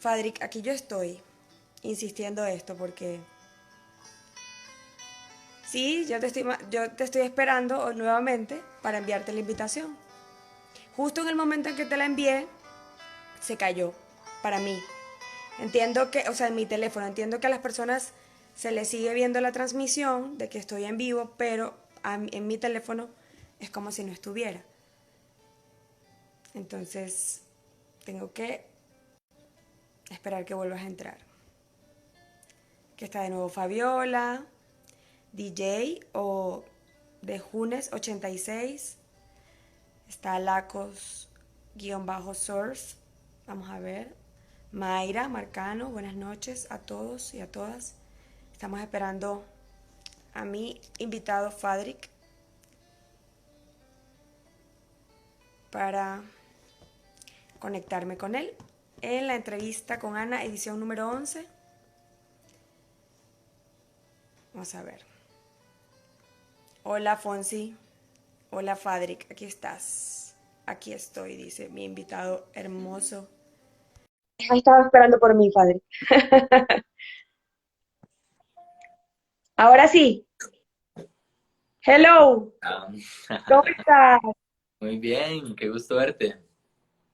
Fadric, aquí yo estoy insistiendo esto porque sí, yo te estoy esperando nuevamente para enviarte la invitación. Justo en el momento en que te la envié, se cayó para mí. Entiendo que, o sea, en mi teléfono, entiendo que a las personas se les sigue viendo la transmisión de que estoy en vivo, pero en mi teléfono es como si no estuviera. Entonces, tengo que esperar que vuelvas a entrar. Que está de nuevo Fabiola, DJ o de Junes 86. Está Lacos-Source. Vamos a ver. Mayra Marcano, buenas noches a todos y a todas. Estamos esperando a mi invitado Fadric para conectarme con él en la entrevista con Ana, edición número 11. Vamos a ver. Hola Fonsi, hola Fadric, aquí estás. Aquí estoy, dice mi invitado hermoso. Has estado esperando por mí, Fadric. Ahora sí. Hello, Ah, ¿cómo estás? muy bien, qué gusto verte.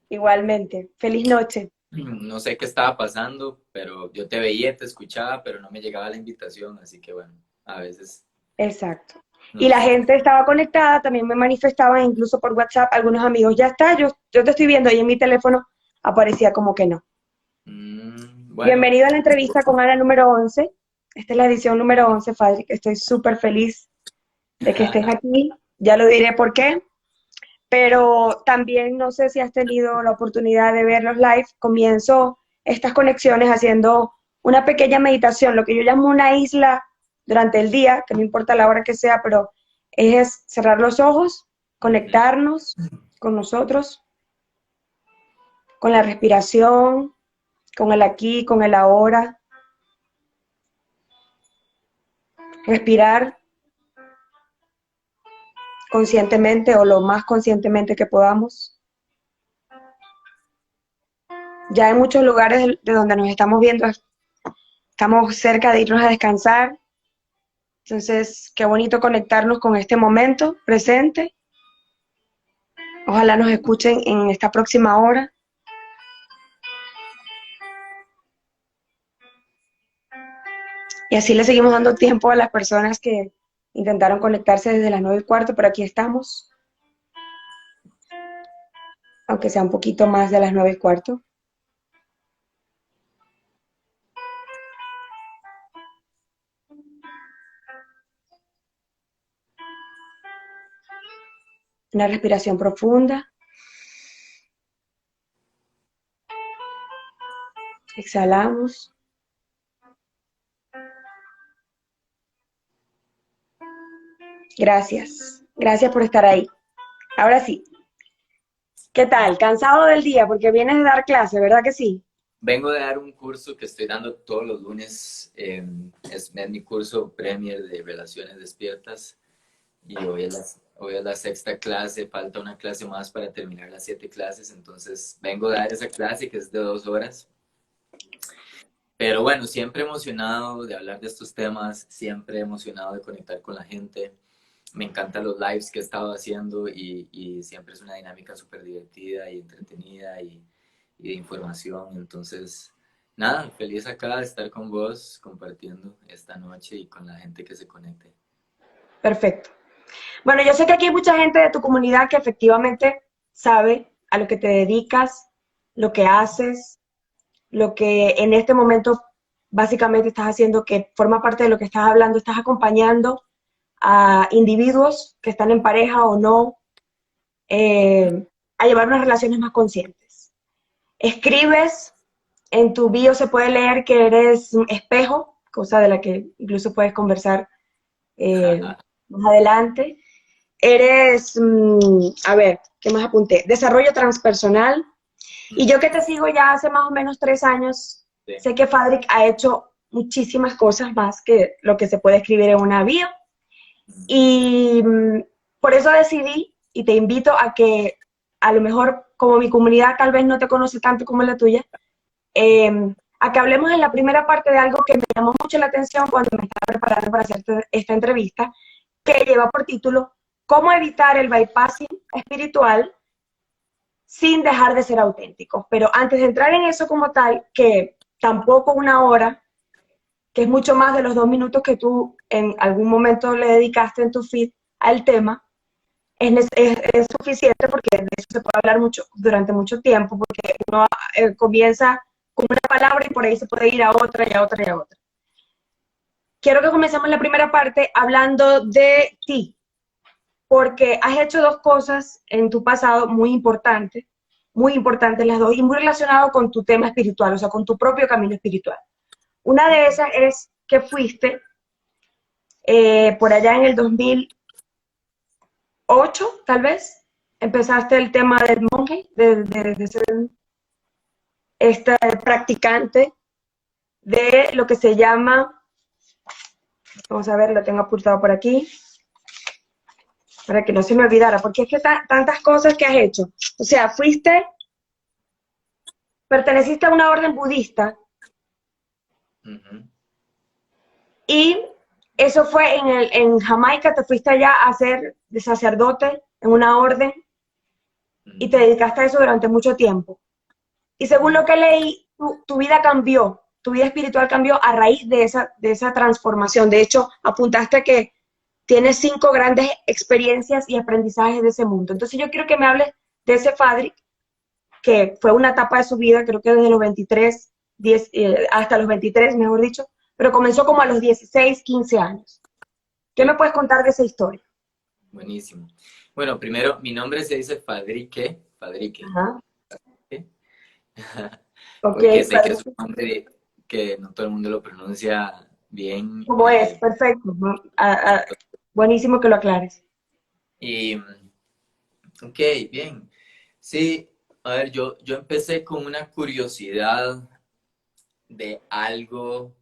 Igualmente, feliz noche. No sé qué estaba pasando, pero yo te veía, te escuchaba, pero no me llegaba la invitación, así que bueno, a veces Exacto. Y la nos... gente estaba conectada, también me manifestaban incluso por WhatsApp, algunos amigos, ya está, yo te estoy viendo y en mi teléfono aparecía como que no. bueno, Bienvenido a la entrevista con Ana número 11. Esta es la edición número 11, Fadri. Estoy súper feliz de que estés aquí. Ya lo diré por qué. Pero también no sé si has tenido la oportunidad de ver los live. Comienzo estas conexiones haciendo una pequeña meditación, lo que yo llamo una isla durante el día, que no importa la hora que sea, pero es cerrar los ojos, ujú, conectarnos con nosotros, con la respiración, con el aquí, con el ahora, respirar conscientemente o lo más conscientemente que podamos. Ya en muchos lugares de donde nos estamos viendo, estamos cerca de irnos a descansar. Entonces, qué bonito conectarnos con este momento presente. Ojalá nos escuchen en esta próxima hora. Y así le seguimos dando tiempo a las personas que intentaron conectarse desde las 9:15, pero aquí estamos, aunque sea un poquito más de las 9:15. Una respiración profunda. Exhalamos. Gracias. Gracias por estar ahí. Ahora sí. ¿Qué tal? ¿Cansado del día? Porque vienes de dar clase, ¿verdad que sí? vengo de dar un curso que estoy dando todos los lunes, es mi curso Premier de Relaciones Despiertas y hoy es la sexta clase, falta una clase más para terminar las 7 clases, entonces vengo a dar esa clase que es de 2 horas. Pero bueno, siempre emocionado de hablar de estos temas, siempre emocionado de conectar con la gente. Me encantan los lives que he estado haciendo y siempre es una dinámica súper divertida y entretenida y de información. Entonces, nada, feliz acá de estar con vos compartiendo esta noche y con la gente que se conecte. Perfecto. Bueno, yo sé que aquí hay mucha gente de tu comunidad que efectivamente sabe a lo que te dedicas, lo que haces, lo que en este momento básicamente estás haciendo, que forma parte de lo que estás hablando, estás acompañando a individuos que están en pareja o no, a llevar unas relaciones más conscientes. Escribes, en tu bio se puede leer que eres un espejo, cosa de la que incluso puedes conversar más adelante. Eres, a ver, ¿qué más apunté? Desarrollo transpersonal. Y yo que te sigo ya hace más o menos 3 años, Sí. sé que Fadric ha hecho muchísimas cosas más que lo que se puede escribir en una bio. Y por eso decidí y te invito a que a lo mejor como mi comunidad tal vez no te conoce tanto como la tuya, a que hablemos en la primera parte de algo que me llamó mucho la atención cuando me estaba preparando para hacer esta entrevista, que lleva por título ¿Cómo evitar el bypassing espiritual sin dejar de ser auténticos? Pero antes de entrar en eso como tal, que tampoco una hora, que es mucho más de los 2 minutos que tú en algún momento le dedicaste en tu feed al tema, es suficiente porque de eso se puede hablar mucho durante mucho tiempo, porque uno comienza con una palabra y por ahí se puede ir a otra y a otra y a otra. Quiero que comencemos la primera parte hablando de ti, porque has hecho 2 cosas en tu pasado muy importantes las dos, y muy relacionado con tu tema espiritual, o sea, con tu propio camino espiritual. Una de esas es que fuiste por allá en el 2008, tal vez, empezaste el tema del monje, de ser este practicante de lo que se llama, vamos a ver, lo tengo apuntado por aquí, para que no se me olvidara, porque es que tantas cosas que has hecho. O sea, perteneciste a una orden budista, y eso fue en Jamaica, te fuiste allá a ser de sacerdote en una orden, y te dedicaste a eso durante mucho tiempo. Y según lo que leí, tu vida cambió, tu vida espiritual cambió a raíz de esa transformación. De hecho, apuntaste que tienes 5 grandes experiencias y aprendizajes de ese mundo. Entonces yo quiero que me hables de ese Fadric, que fue una etapa de su vida, creo que desde los 23, hasta los 23, mejor dicho, pero comenzó como a los 16, 15 años. ¿Qué me puedes contar de esa historia? Buenísimo. Bueno, primero, mi nombre se dice Fadrique. Ajá. Ok, Porque sé que es un nombre que no todo el mundo lo pronuncia bien. ¿cómo es? Perfecto. Buenísimo que lo aclares. Y, ok, bien. Sí, a ver, yo empecé con una curiosidad de algo,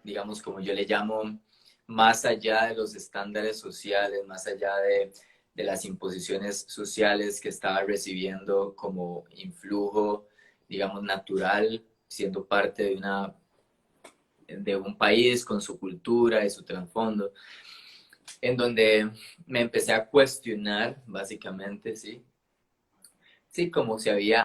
digamos, como yo le llamo, más allá de los estándares sociales, más allá de las imposiciones sociales que estaba recibiendo como influjo, digamos, natural, siendo parte de un país con su cultura y su trasfondo, en donde me empecé a cuestionar, básicamente, sí, sí, como si había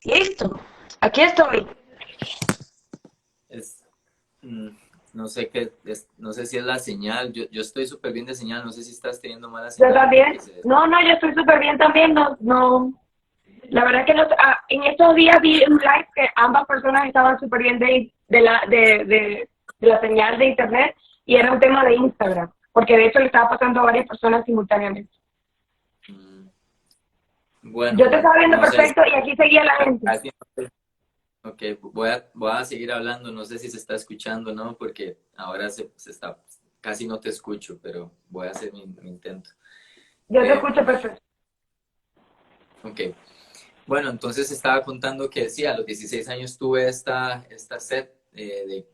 Listo, aquí estoy. es, mm, no sé qué, no sé si es la señal, yo estoy súper bien de señal, no sé si estás teniendo mala Yo señal también. porque se... No, no, yo estoy súper bien también. No, no. La verdad que en estos días vi un live que ambas personas estaban súper bien de la señal de internet, y era un tema de Instagram, porque de hecho le estaba pasando a varias personas simultáneamente. Yo Bueno, te estaba viendo no sé, perfecto y aquí seguía la gente. casi, ok, voy a seguir hablando, no sé si se está escuchando, ¿no? Porque ahora se está, casi no te escucho, pero voy a hacer mi intento. Yo te Eh, escucho perfecto. ok, bueno, entonces estaba contando que sí, a los 16 años tuve esta sed de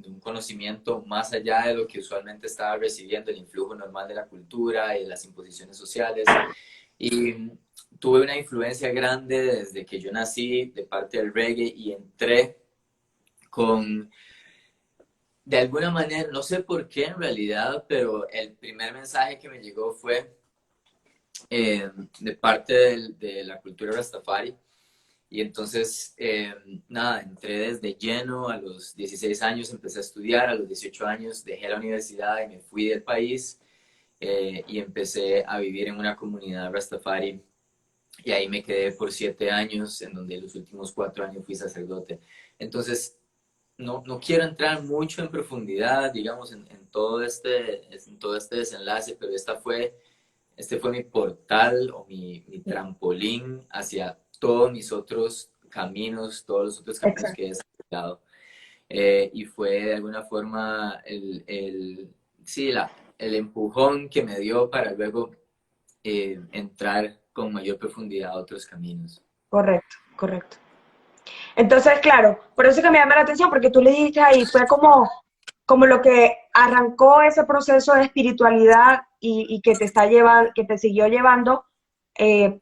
un conocimiento más allá de lo que usualmente estaba recibiendo, el influjo normal de la cultura y de las imposiciones sociales. Y tuve una influencia grande desde que yo nací de parte del reggae y entré con, de alguna manera, no sé por qué en realidad, pero el primer mensaje que me llegó fue de parte de la cultura Rastafari. Y entonces, nada, entré desde lleno a los 16 años, empecé a estudiar, a los 18 años dejé la universidad y me fui del país y empecé a vivir en una comunidad Rastafari y ahí me quedé por 7 años, en donde los últimos 4 años fui sacerdote. Entonces, no quiero entrar mucho en profundidad, digamos, en todo este desenlace, pero este fue mi portal o mi trampolín hacia todos mis otros caminos, todos los otros caminos Exacto. que he desarrollado. Y fue de alguna forma sí, el empujón que me dio para luego entrar con mayor profundidad a otros caminos. Correcto, correcto. Entonces, claro, por eso que me llama la atención, porque tú le dijiste ahí, fue como lo que arrancó ese proceso de espiritualidad y que te está llevando, que te siguió llevando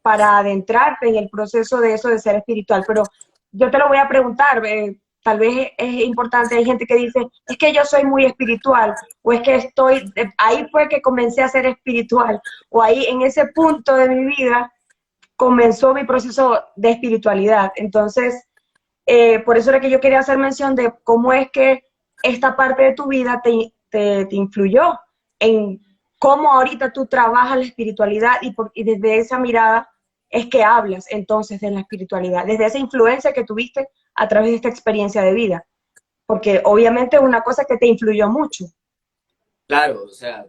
para adentrarte en el proceso de eso de ser espiritual. Pero yo te lo voy a preguntar, tal vez es importante, hay gente que dice, es que yo soy muy espiritual, o es que ahí fue que comencé a ser espiritual, o ahí en ese punto de mi vida comenzó mi proceso de espiritualidad. Entonces, por eso era que yo quería hacer mención de cómo es que esta parte de tu vida te influyó en cómo ahorita tú trabajas la espiritualidad y desde esa mirada es que hablas entonces de la espiritualidad, desde esa influencia que tuviste a través de esta experiencia de vida, porque obviamente es una cosa que te influyó mucho. Claro, o sea,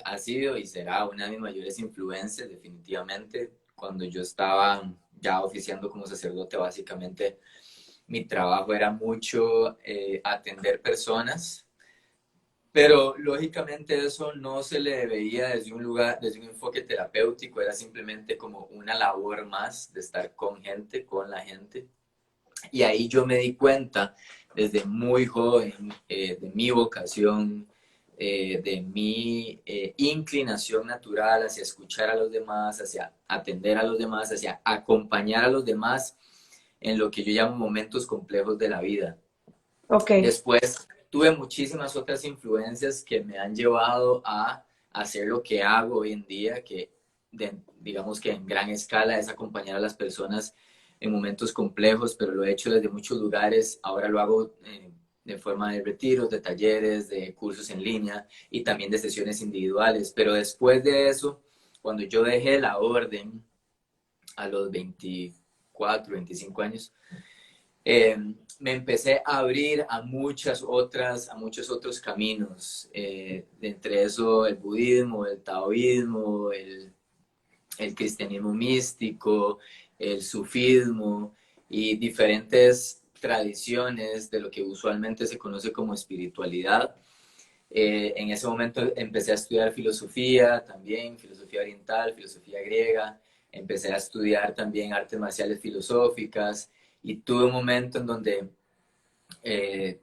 ha sido y será una de mis mayores influencias, definitivamente. Cuando yo estaba ya oficiando como sacerdote, básicamente mi trabajo era mucho atender personas, pero lógicamente eso no se le veía desde un lugar, desde un enfoque terapéutico, era simplemente como una labor más de estar con gente, con la gente. Y ahí yo me di cuenta desde muy joven de mi vocación, de mi inclinación natural hacia escuchar a los demás, hacia atender a los demás, hacia acompañar a los demás en lo que yo llamo momentos complejos de la vida. Ok, Después tuve muchísimas otras influencias que me han llevado a hacer lo que hago hoy en día, que digamos que en gran escala es acompañar a las personas en momentos complejos, pero lo he hecho desde muchos lugares. Ahora lo hago de forma de retiros, de talleres, de cursos en línea y también de sesiones individuales. Pero después de eso, cuando yo dejé la orden a los 24, 25 años, eh, me empecé a abrir a muchos otros caminos, entre eso el budismo, el taoísmo, el cristianismo místico, el sufismo y diferentes tradiciones de lo que usualmente se conoce como espiritualidad. En ese momento empecé a estudiar filosofía también, filosofía oriental, filosofía griega, empecé a estudiar también artes marciales filosóficas y tuve un momento en donde eh,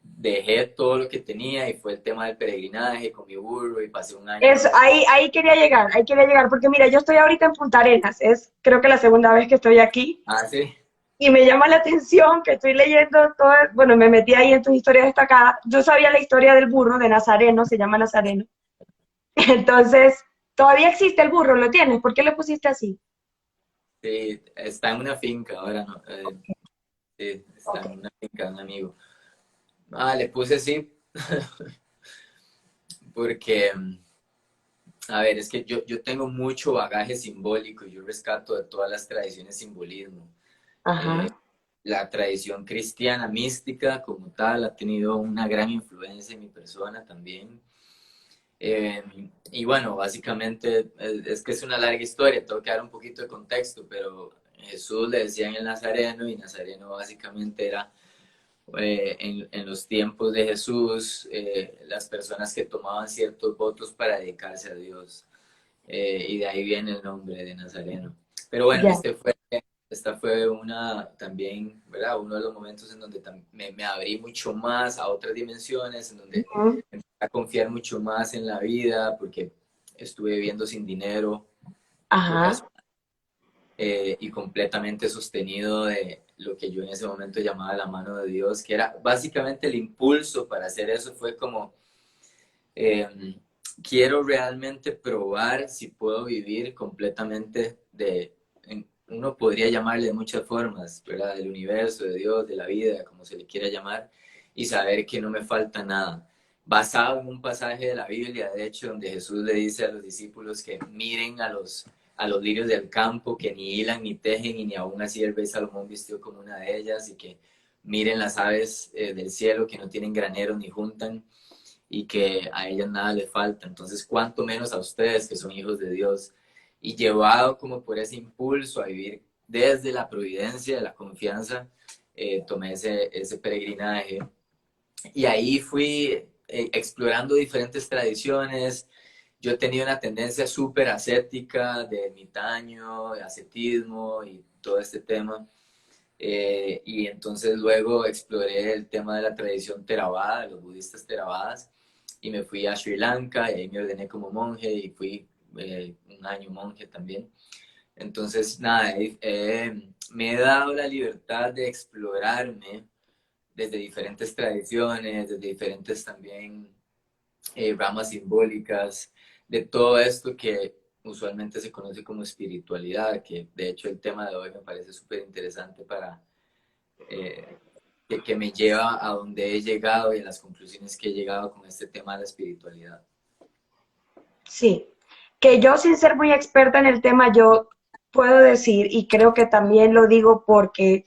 dejé todo lo que tenía y fue el tema del peregrinaje con mi burro y pasé un eso, año. ahí quería llegar, porque mira, yo estoy ahorita en Punta Arenas, es creo que la segunda vez que estoy aquí. Ah, sí. Y me llama la atención que estoy leyendo todo, bueno, me metí ahí en tus historias destacadas. Yo sabía la historia del burro de Nazareno, se llama Nazareno. Entonces, todavía existe el burro, ¿lo tienes? ¿Por qué le pusiste así? Sí, está en una finca ahora, ¿no? Sí, está Ok, en una finca de un amigo. Ah, le puse así porque, a ver, es que yo tengo mucho bagaje simbólico y yo rescato de todas las tradiciones simbolismo. ajá, La tradición cristiana mística como tal ha tenido una gran influencia en mi persona también. Y bueno, básicamente es que es una larga historia, tengo que dar un poquito de contexto, pero Jesús le decían el Nazareno y Nazareno básicamente era en los tiempos de Jesús las personas que tomaban ciertos votos para dedicarse a Dios. Y de ahí viene el nombre de Nazareno. Pero bueno, Ya. esta fue una también, ¿verdad? Uno de los momentos en donde me abrí mucho más a otras dimensiones, en donde Ujú. empecé a confiar mucho más en la vida, porque estuve viviendo sin dinero Ajá. y completamente sostenido de lo que yo en ese momento llamaba la mano de Dios, que era básicamente el impulso para hacer eso fue como, eh, quiero realmente probar si puedo vivir completamente uno podría llamarle de muchas formas, ¿verdad? Del universo, de Dios, de la vida, como se le quiera llamar, y saber que no me falta nada. Basado en un pasaje de la Biblia, de hecho, donde Jesús le dice a los discípulos que miren a los lirios del campo, que ni hilan ni tejen, y ni aún así el rey Salomón vistió como una de ellas, y que miren las aves del cielo, que no tienen granero ni juntan, y que a ellas nada les falta. Entonces, cuánto menos a ustedes que son hijos de Dios. Y llevado como por ese impulso a vivir desde la providencia, de la confianza, tomé ese peregrinaje. Y ahí fui explorando diferentes tradiciones. Yo he tenido una tendencia súper ascética de ermitaño, de ascetismo y todo este tema. Y entonces luego exploré el tema de la tradición Theravada, de los budistas Theravadas, y me fui a Sri Lanka y ahí me ordené como monje y fui un año monje también. Entonces, nada, me he dado la libertad de explorarme desde diferentes tradiciones, desde diferentes también ramas simbólicas, de todo esto que usualmente se conoce como espiritualidad, que de hecho el tema de hoy me parece súper interesante para eh, que me lleva a donde he llegado y a las conclusiones que he llegado con este tema de la espiritualidad. Sí. Que yo, sin ser muy experta en el tema, yo puedo decir, y creo que también lo digo porque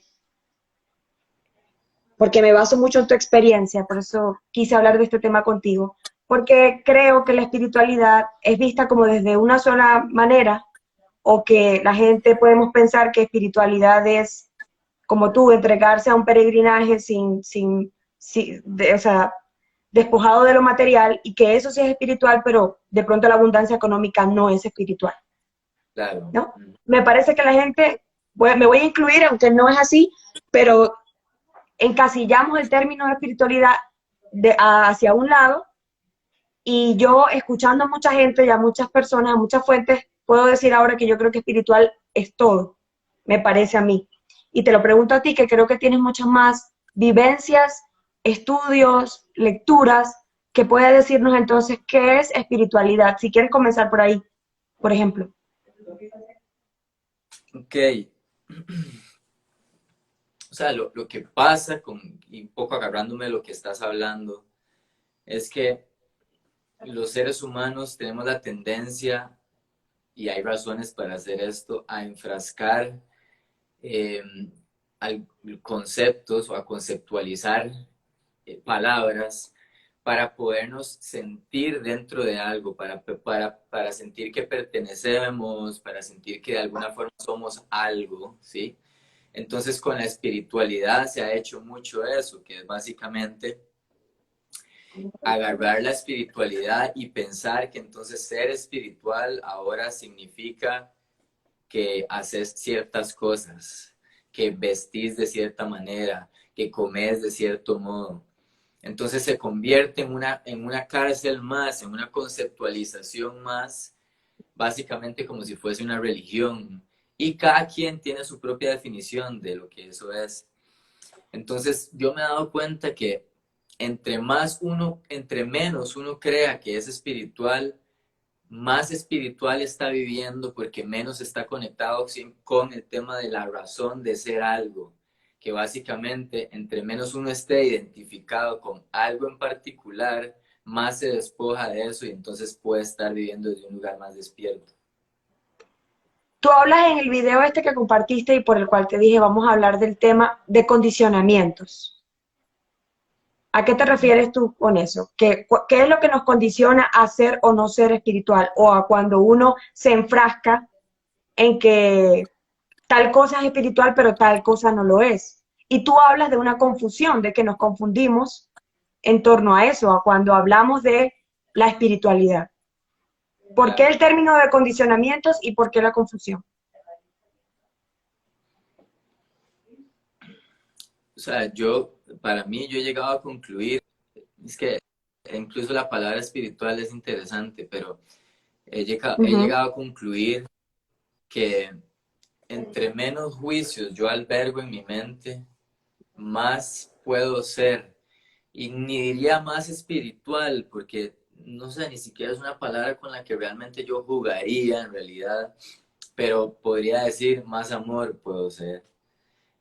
me baso mucho en tu experiencia, por eso quise hablar de este tema contigo, porque creo que la espiritualidad es vista como desde una sola manera, o que la gente podemos pensar que espiritualidad es, como tú, entregarse a un peregrinaje o sea, despojado de lo material, y que eso sí es espiritual, pero de pronto la abundancia económica no es espiritual, Claro. ¿no? Me parece que la gente, me voy a incluir, aunque no es así, pero encasillamos el término de espiritualidad hacia un lado, y yo, escuchando a mucha gente y a muchas personas, a muchas fuentes, puedo decir ahora que yo creo que espiritual es todo, me parece a mí. Y te lo pregunto a ti, que creo que tienes muchas más vivencias, estudios, lecturas, que puede decirnos entonces qué es espiritualidad. Si quieres comenzar por ahí, por ejemplo. Ok. O sea, lo que pasa y un poco agarrándome de lo que estás hablando, es que los seres humanos tenemos la tendencia, y hay razones para hacer esto, a enfrascar eh, conceptos o a conceptualizar palabras para podernos sentir dentro de algo, para sentir que pertenecemos, para sentir que de alguna forma somos algo, ¿sí? Entonces con la espiritualidad se ha hecho mucho eso, que es básicamente agarrar la espiritualidad y pensar que entonces ser espiritual ahora significa que haces ciertas cosas, que vestís de cierta manera, que comes de cierto modo. Entonces se convierte en una cárcel más, en una conceptualización más, básicamente como si fuese una religión. Y cada quien tiene su propia definición de lo que eso es. Entonces yo me he dado cuenta que entre menos uno crea que es espiritual, más espiritual está viviendo porque menos está conectado con el tema de la razón de ser algo, que básicamente entre menos uno esté identificado con algo en particular, más se despoja de eso y entonces puede estar viviendo desde un lugar más despierto. Tú hablas en el video este que compartiste y por el cual te dije, vamos a hablar del tema de condicionamientos. ¿A qué te refieres tú con eso? ¿Qué es lo que nos condiciona a ser o no ser espiritual? O a cuando uno se enfrasca en que tal cosa es espiritual, pero tal cosa no lo es. Y tú hablas de una confusión, de que nos confundimos en torno a eso, a cuando hablamos de la espiritualidad. ¿Por qué Claro. el término de condicionamientos y por qué la confusión? O sea, para mí, yo he llegado a concluir, es que incluso la palabra espiritual es interesante, pero he Ujú. llegado a concluir que entre menos juicios yo albergo en mi mente, más puedo ser. Y ni diría más espiritual, porque no sé, ni siquiera es una palabra con la que realmente yo jugaría en realidad, pero podría decir más amor puedo ser,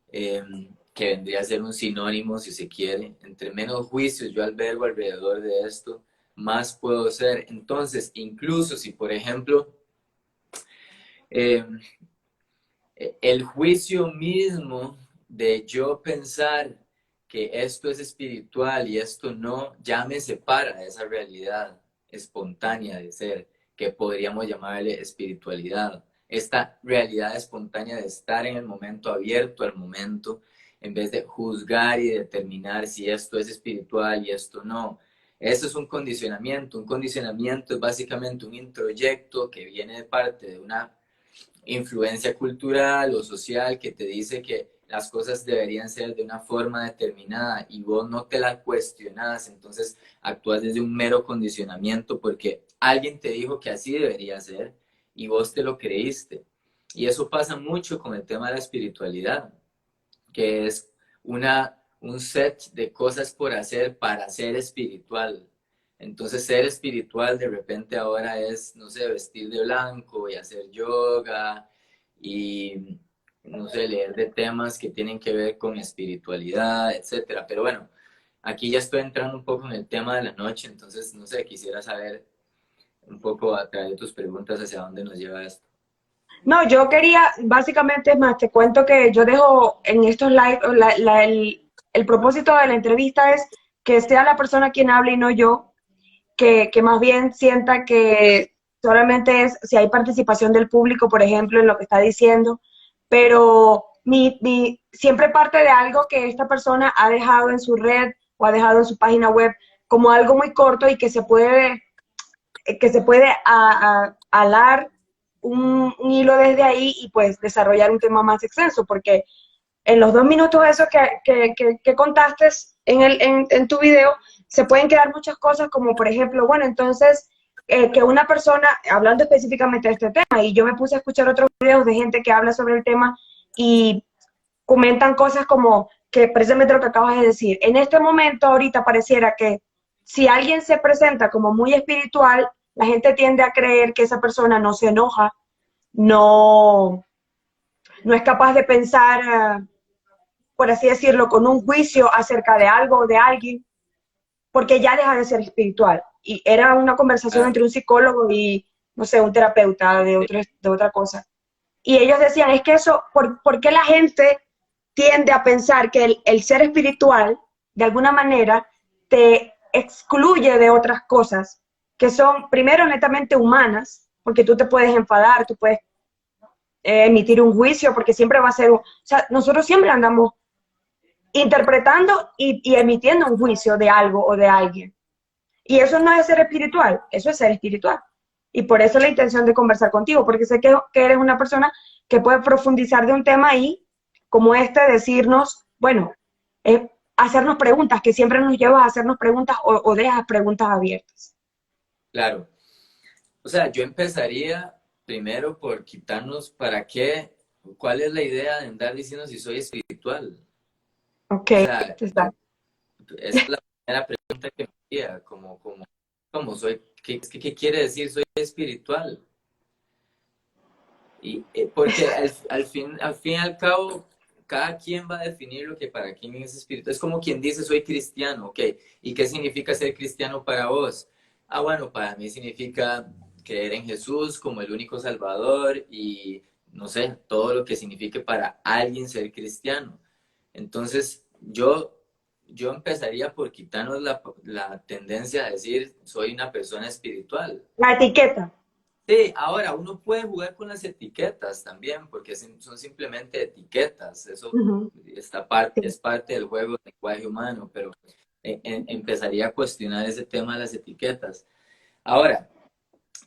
que vendría a ser un sinónimo si se quiere. Entre menos juicios yo albergo alrededor de esto, más puedo ser. Entonces, incluso si, por ejemplo, eh, el juicio mismo de yo pensar que esto es espiritual y esto no, ya me separa de esa realidad espontánea de ser, que podríamos llamarle espiritualidad. Esta realidad espontánea de estar en el momento, abierto al momento, en vez de juzgar y determinar si esto es espiritual y esto no. Eso es un condicionamiento. Un condicionamiento es básicamente un introyecto que viene de parte de una influencia cultural o social que te dice que las cosas deberían ser de una forma determinada y vos no te la cuestionas, entonces actúas desde un mero condicionamiento porque alguien te dijo que así debería ser y vos te lo creíste. Y eso pasa mucho con el tema de la espiritualidad, que es un set de cosas por hacer para ser espiritual. Entonces ser espiritual de repente ahora es, no sé, vestir de blanco y hacer yoga y, no sé, leer de temas que tienen que ver con espiritualidad, etcétera. Pero bueno, aquí ya estoy entrando un poco en el tema de la noche, entonces, no sé, quisiera saber un poco a través de tus preguntas hacia dónde nos lleva esto. No, yo quería, básicamente, es más, te cuento que yo dejo en estos live, el propósito de la entrevista es que sea la persona quien hable y no yo, que más bien sienta que solamente es si hay participación del público, por ejemplo, en lo que está diciendo, pero siempre parte de algo que esta persona ha dejado en su red o ha dejado en su página web como algo muy corto y que se puede alar un hilo desde ahí y pues desarrollar un tema más extenso, porque en los 2 minutos eso que contaste en tu video, se pueden quedar muchas cosas como, por ejemplo, bueno, entonces, que una persona, hablando específicamente de este tema, y yo me puse a escuchar otros videos de gente que habla sobre el tema y comentan cosas como que precisamente lo que acabas de decir. En este momento, ahorita pareciera que si alguien se presenta como muy espiritual, la gente tiende a creer que esa persona no se enoja, no, no es capaz de pensar, por así decirlo, con un juicio acerca de algo o de alguien, porque ya deja de ser espiritual. Y era una conversación Claro. entre un psicólogo y, no sé, un terapeuta de otra cosa. Y ellos decían, es que eso, ¿por qué la gente tiende a pensar que el ser espiritual, de alguna manera, te excluye de otras cosas que son, primero, netamente humanas, porque tú te puedes enfadar, tú puedes emitir un juicio, porque siempre va a ser, o sea, nosotros siempre andamos interpretando y emitiendo un juicio de algo o de alguien. Y eso no es ser espiritual, eso es ser espiritual. Y por eso la intención de conversar contigo, porque sé que eres una persona que puede profundizar de un tema ahí, como este, decirnos, bueno, hacernos preguntas, que siempre nos lleva a hacernos preguntas o dejas preguntas abiertas. Claro. O sea, yo empezaría primero por quitarnos para qué, cuál es la idea de andar diciendo si soy espiritual. Ok, O sea, está. esa es la primera pregunta que me haría, como soy, ¿qué quiere decir soy espiritual? Y, porque al fin y al cabo, cada quien va a definir lo que para quién es espiritual. Es como quien dice soy cristiano, ok, ¿y qué significa ser cristiano para vos? Ah, bueno, para mí significa creer en Jesús como el único Salvador y no sé, todo lo que signifique para alguien ser cristiano. Entonces, yo yo empezaría por quitarnos la tendencia a decir soy una persona espiritual. La etiqueta. Sí, ahora uno puede jugar con las etiquetas también, porque son simplemente etiquetas. Eso Ujú, sí. es parte del juego del lenguaje humano, pero empezaría a cuestionar ese tema de las etiquetas. Ahora,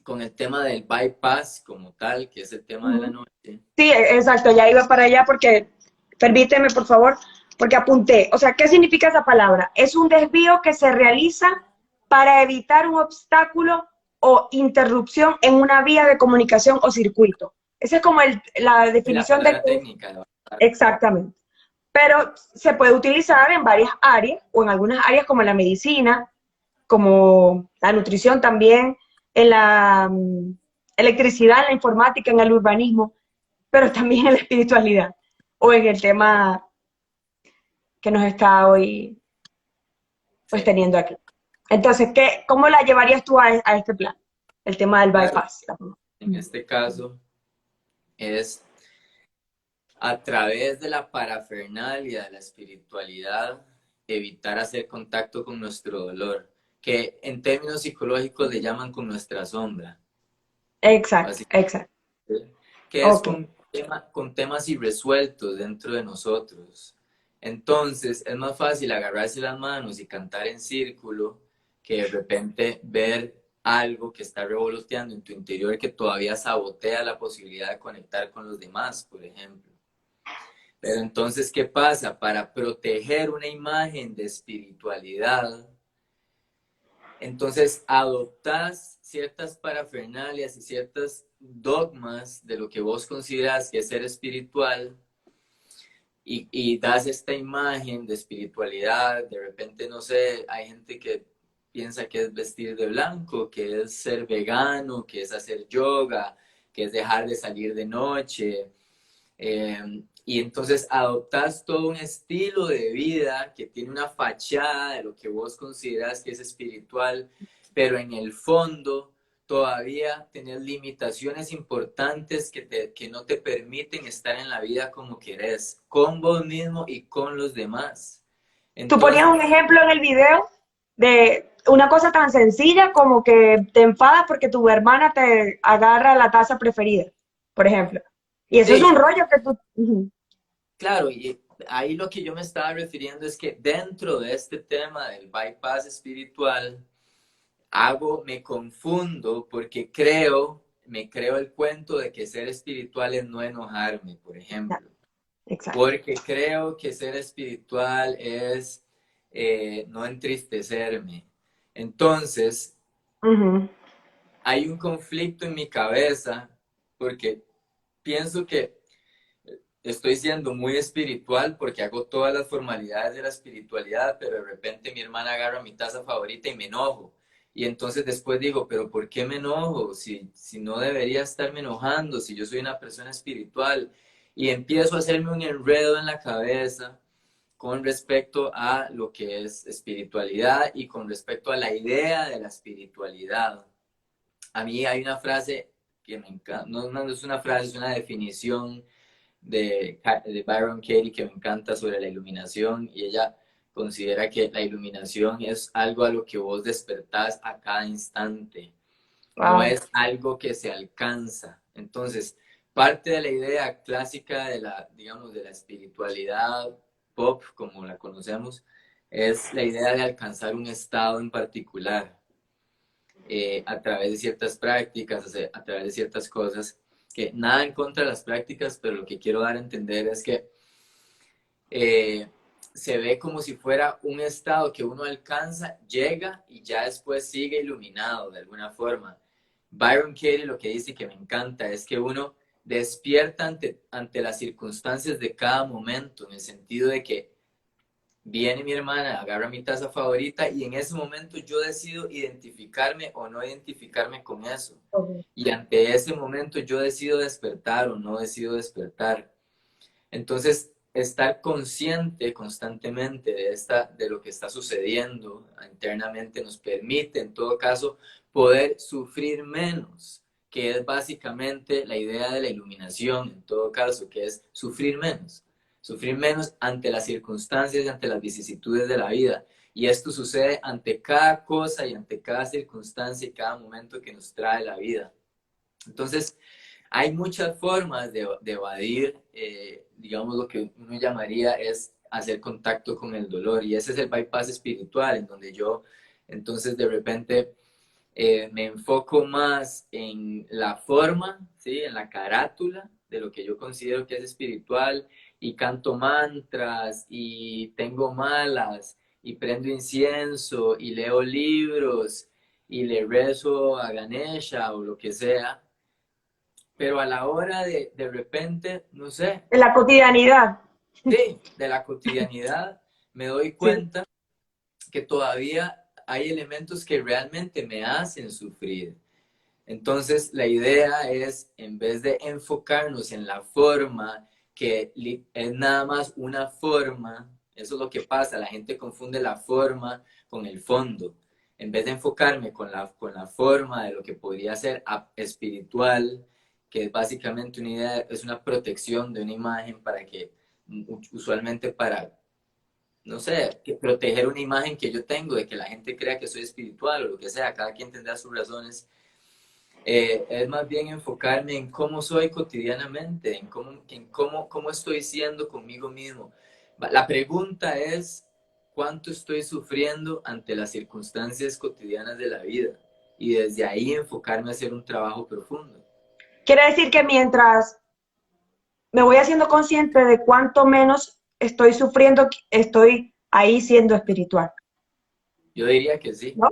con el tema del bypass como tal, que es el tema de la Ujú. noche. Sí, exacto, ya iba para allá porque, permíteme por favor, porque apunté. O sea, ¿qué significa esa palabra? Es un desvío que se realiza para evitar un obstáculo o interrupción en una vía de comunicación o circuito. Esa es como la Y la definición de palabra qué es técnica, la verdad. exactamente. Pero se puede utilizar en varias áreas o en algunas áreas como la medicina, como la nutrición también, en la electricidad, en la informática, en el urbanismo, pero también en la espiritualidad o en el Claro, tema que nos está hoy pues sí. teniendo aquí. Entonces, ¿cómo la llevarías tú a este plan? El tema del Claro, bypass. en este caso es a través de la parafernalia de la espiritualidad, evitar hacer contacto con nuestro dolor, que en términos psicológicos le llaman con nuestra sombra, Exacto, básicamente, exacto. que es Ok. con temas irresueltos dentro de nosotros. Entonces, es más fácil agarrarse las manos y cantar en círculo que de repente ver algo que está revoloteando en tu interior que todavía sabotea la posibilidad de conectar con los demás, por ejemplo. Pero entonces, ¿qué pasa? Para proteger una imagen de espiritualidad, entonces adoptás ciertas parafernalias y ciertos dogmas de lo que vos consideras que es ser espiritual y das esta imagen de espiritualidad. De repente, no sé, hay gente que piensa que es vestir de blanco, que es ser vegano, que es hacer yoga, que es dejar de salir de noche. Y entonces adoptas todo un estilo de vida que tiene una fachada de lo que vos consideras que es espiritual, pero en el fondo todavía tenés limitaciones importantes que no te permiten estar en la vida como querés, con vos mismo y con los demás. Tú ponías Entonces, un ejemplo en el video de una cosa tan sencilla como que te enfadas porque tu hermana te agarra la taza preferida, por ejemplo. Y eso es un sí, rollo que tú... Ujú. claro, y ahí lo que yo me estaba refiriendo es que dentro de este tema del bypass espiritual, me confundo porque me creo el cuento de que ser espiritual es no enojarme, por Ya, ejemplo. exacto. Porque creo que ser espiritual es no entristecerme. Entonces, Ujú. hay un conflicto en mi cabeza porque pienso que estoy siendo muy espiritual porque hago todas las formalidades de la espiritualidad, pero de repente mi hermana agarra mi taza favorita y me enojo. Y entonces después digo, pero ¿por qué me enojo? Si no debería estarme enojando, si yo soy una persona espiritual. Y empiezo a hacerme un enredo en la cabeza con respecto a lo que es espiritualidad y con respecto a la idea de la espiritualidad. A mí hay una frase que me encanta, no es una frase, es una definición de Byron Katie que me encanta sobre la iluminación y ella considera que la iluminación es algo a lo que vos despertás a cada instante, no Wow. es algo que se alcanza. Entonces, parte de la idea clásica de digamos, de la espiritualidad pop, como la conocemos, es la idea de alcanzar un estado en particular a través de ciertas prácticas, a través de ciertas cosas, que nada en contra de las prácticas, pero lo que quiero dar a entender es que eh, se ve como si fuera un estado que uno alcanza, llega y ya después sigue iluminado de alguna forma. Byron Katie lo que dice que me encanta es que uno despierta ante las circunstancias de cada momento, en el sentido de que viene mi hermana, agarra mi taza favorita y en ese momento yo decido identificarme o no identificarme con eso. Ok. Y ante ese momento yo decido despertar o no decido despertar. Entonces, estar consciente constantemente de lo que está sucediendo internamente nos permite, en todo caso, poder sufrir menos, que es básicamente la idea de la iluminación, en todo caso, que es sufrir menos. sufrir menos ante las circunstancias y ante las vicisitudes de la vida. Y esto sucede ante cada cosa y ante cada circunstancia y cada momento que nos trae la vida. Entonces, hay muchas formas de evadir, digamos, lo que uno llamaría es hacer contacto con el dolor. Y ese es el bypass espiritual, en donde yo, entonces, de repente, me enfoco más en la forma, ¿sí? En la carátula de lo que yo considero que es espiritual, y canto mantras, y tengo malas, y prendo incienso, y leo libros, y le rezo a Ganesha o lo que sea, pero a la hora de repente, no sé, En la cotidianidad. sí, de la cotidianidad, me doy Sí. cuenta que todavía hay elementos que realmente me hacen sufrir. Entonces, la idea es, en vez de enfocarnos en la forma, que es nada más una forma, eso es lo que pasa, la gente confunde la forma con el fondo. En vez de enfocarme con la forma de lo que podría ser espiritual, que es básicamente una idea, es una protección de una imagen para que, usualmente para, no sé, que proteger una imagen que yo tengo de que la gente crea que soy espiritual o lo que sea, cada quien tendrá sus razones. Es más bien enfocarme en cómo soy cotidianamente, cómo estoy siendo conmigo mismo. La pregunta es, ¿cuánto estoy sufriendo ante las circunstancias cotidianas de la vida? Y desde ahí enfocarme a hacer un trabajo profundo. Quiere decir que mientras me voy haciendo consciente de cuánto menos estoy sufriendo, estoy ahí siendo espiritual, Yo diría que sí, ¿no?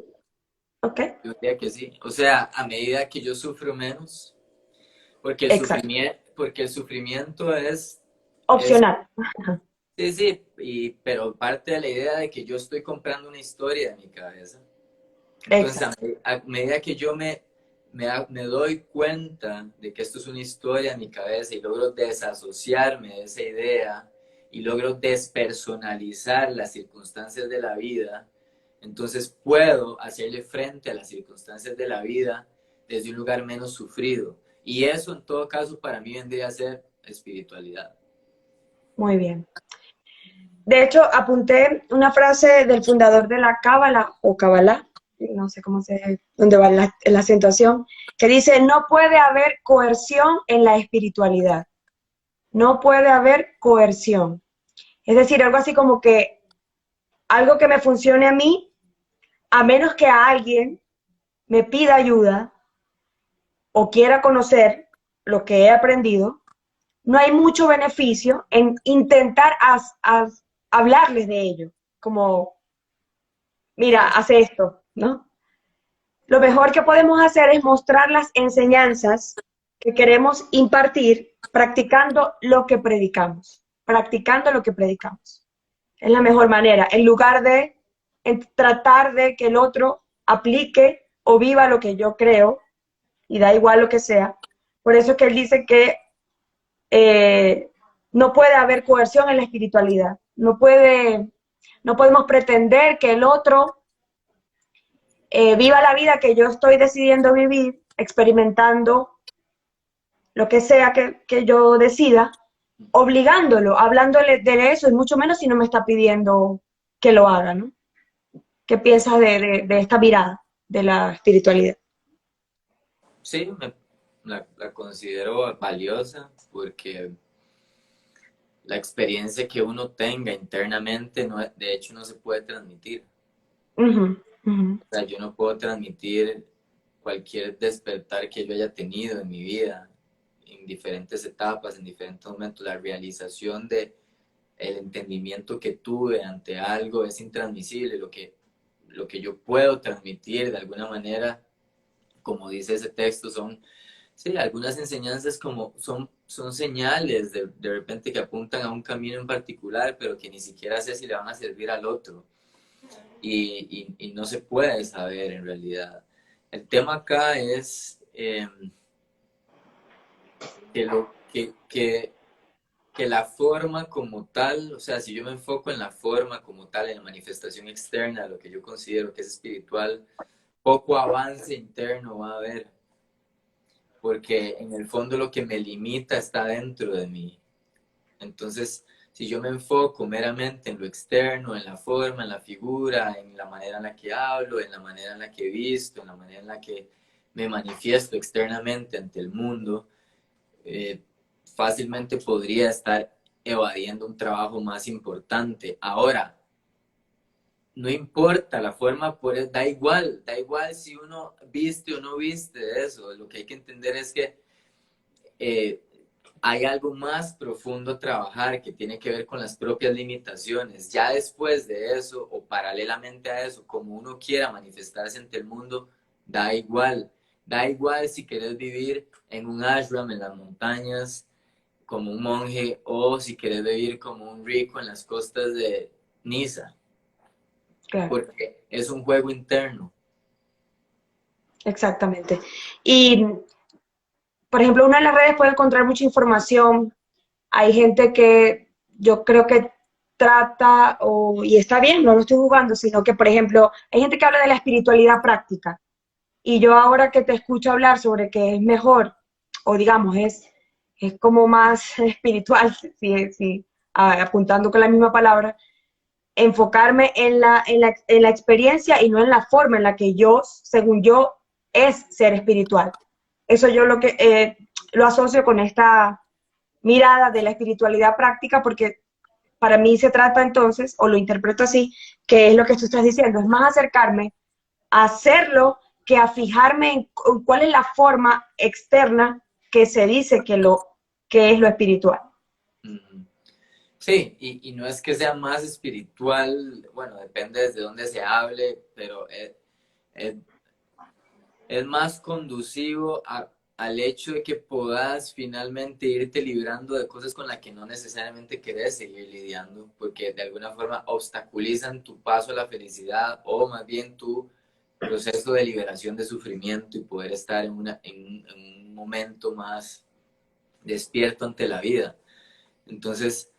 ¿Ok? yo diría que sí. O sea, a medida que yo sufro menos, Exacto. porque el sufrimiento es. Opcional. Sí, sí, pero parte de la idea de que yo estoy comprando una historia en mi cabeza. Entonces, Exacto. a medida que yo me doy cuenta de que esto es una historia en mi cabeza y logro desasociarme de esa idea y logro despersonalizar las circunstancias de la vida, entonces puedo hacerle frente a las circunstancias de la vida desde un lugar menos sufrido. Y eso, en todo caso, para mí vendría a ser espiritualidad. Muy bien. De hecho, apunté una frase del fundador de la Cábala o Kabbalah, no sé dónde va la acentuación, que dice, no puede haber coerción en la espiritualidad. No puede haber coerción. Es decir, algo así como que algo que me funcione a mí, a menos que a alguien me pida ayuda o quiera conocer lo que he aprendido, no hay mucho beneficio en intentar hablarles de ello, como, mira, hace esto, ¿no? Lo mejor que podemos hacer es mostrar las enseñanzas que queremos impartir practicando lo que predicamos, practicando lo que predicamos. Es la mejor manera, en lugar de tratar de que el otro aplique o viva lo que yo creo, y da igual lo que sea. Por eso es que él dice que no puede haber coerción en la espiritualidad. No podemos pretender que el otro viva la vida que yo estoy decidiendo vivir, experimentando lo que sea que yo decida, obligándolo, hablándole de eso, y mucho menos si no me está pidiendo que lo haga, ¿no? ¿Qué piensas de esta mirada de la espiritualidad? Sí, la considero valiosa porque la experiencia que uno tenga internamente, no, de hecho, no se puede transmitir. Uh-huh, uh-huh. O sea, yo no puedo transmitir cualquier despertar que yo haya tenido en mi vida, en diferentes etapas, en diferentes momentos. La realización de el entendimiento que tuve ante algo es intransmisible. Lo que yo puedo transmitir de alguna manera, como dice ese texto, son, sí, algunas enseñanzas como son señales de repente que apuntan a un camino en particular, pero que ni siquiera sé si le van a servir al otro. Y no se puede saber en realidad. El tema acá es que, lo, que la forma como tal, o sea, si yo me enfoco en la forma como tal, en la manifestación externa, lo que yo considero que es espiritual, poco avance interno va a haber, porque en el fondo lo que me limita está dentro de mí. Entonces, Si yo me enfoco meramente en lo externo, en la forma, en la figura, en la manera en la que hablo, en la manera en la que he visto, en la manera en la que me manifiesto externamente ante el mundo, eh, fácilmente podría estar evadiendo un trabajo más importante. Ahora, no importa la forma, da igual si uno viste o no viste de eso. Lo que hay que entender es que eh, hay algo más profundo a trabajar que tiene que ver con las propias limitaciones. Ya después de eso o paralelamente a eso, como uno quiera manifestarse ante el mundo, da igual. Da igual si quieres vivir en un ashram en las montañas como un monje o si quieres vivir como un rico en las costas de Niza, Claro, porque es un juego interno. exactamente. Y, por ejemplo, uno en las redes puede encontrar mucha información. Hay gente que yo creo que trata, y está bien, no lo estoy jugando, sino que, por ejemplo, hay gente que habla de la espiritualidad práctica. Y yo ahora que te escucho hablar sobre que es mejor, o digamos, es como más espiritual, apuntando con la misma palabra, enfocarme en la experiencia y no en la forma en la que yo, según yo, es ser espiritual. Eso yo lo asocio con esta mirada de la espiritualidad práctica, porque para mí se trata entonces, o lo interpreto así, que es lo que tú estás diciendo, es más acercarme a hacerlo que a fijarme en cuál es la forma externa que se dice que es lo espiritual. Sí, y no es que sea más espiritual, bueno, depende desde dónde se hable, pero es, es más conducivo al hecho de que puedas finalmente irte librando de cosas con las que no necesariamente querés seguir lidiando, porque de alguna forma obstaculizan tu paso a la felicidad o más bien tu proceso de liberación de sufrimiento y poder estar en un momento más despierto ante la vida. Entonces,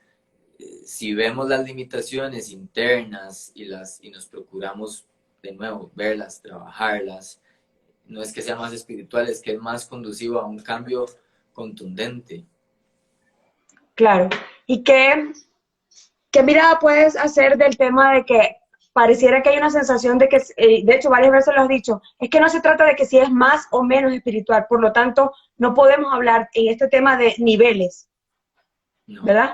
si vemos las limitaciones internas y nos procuramos de nuevo verlas, trabajarlas, no es que sea más espiritual, es que es más conducivo a un cambio contundente. Claro. ¿Y qué mirada puedes hacer del tema de que pareciera que hay una sensación de que, de hecho varias veces lo has dicho, es que no se trata de que si es más o menos espiritual, por lo tanto no podemos hablar en este tema de niveles, No. ¿verdad?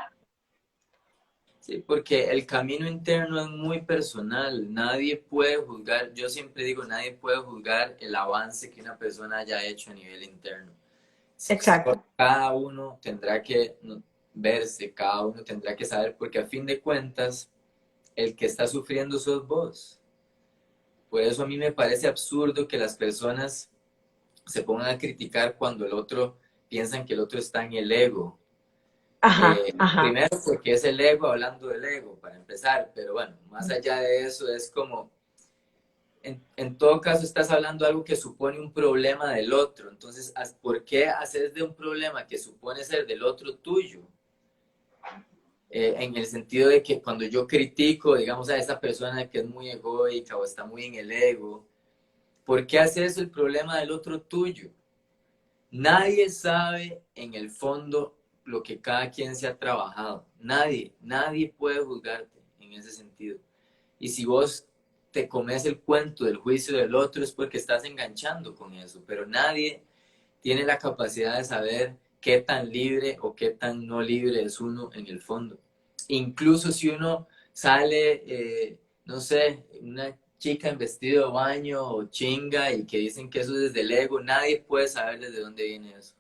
Sí, porque el camino interno es muy personal. Nadie puede juzgar, yo siempre digo, nadie puede juzgar el avance que una persona haya hecho a nivel interno. Exacto. Cada uno tendrá que verse, cada uno tendrá que saber, porque a fin de cuentas, el que está sufriendo sos vos. Por eso a mí me parece absurdo que las personas se pongan a criticar cuando el otro piensan que el otro está en el ego. Ajá, ajá. Primero porque es el ego hablando del ego, para empezar, pero bueno, más allá de eso es como, en todo caso estás hablando de algo que supone un problema del otro, entonces, ¿por qué haces de un problema que supone ser del otro tuyo? En el sentido de que cuando yo critico, digamos, a esa persona que es muy egoica o está muy en el ego, ¿por qué haces el problema del otro tuyo? Nadie sabe en el fondo lo que cada quien se ha trabajado. Nadie puede juzgarte en ese sentido. Y si vos te comes el cuento del juicio del otro es porque estás enganchando con eso, pero nadie tiene la capacidad de saber qué tan libre o qué tan no libre es uno en el fondo. Incluso si uno sale, no sé, una chica en vestido de baño o chinga y que dicen que eso es desde el ego, nadie puede saber desde dónde viene eso.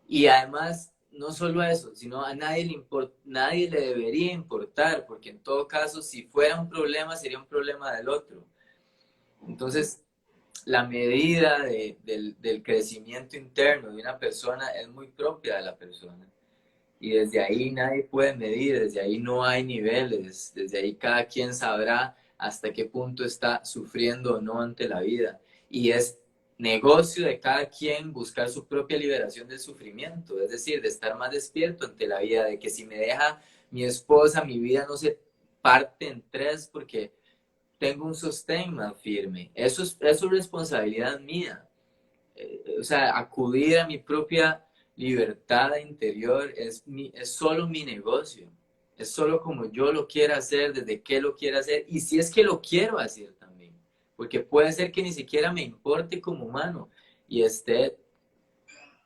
Y además, no solo eso, sino a nadie le debería importar, porque en todo caso, si fuera un problema, sería un problema del otro. Entonces, la medida del crecimiento interno de una persona es muy propia de la persona. Y desde ahí nadie puede medir, desde ahí no hay niveles, desde ahí cada quien sabrá hasta qué punto está sufriendo o no ante la vida. Y es negocio de cada quien buscar su propia liberación del sufrimiento, es decir, de estar más despierto ante la vida, de que si me deja mi esposa, mi vida no se parte en tres porque tengo un sostén más firme. Eso es responsabilidad mía. O sea, acudir a mi propia libertad interior es solo mi negocio. Es solo como yo lo quiera hacer, desde qué lo quiera hacer, y si es que lo quiero hacer también. Porque puede ser que ni siquiera me importe como humano y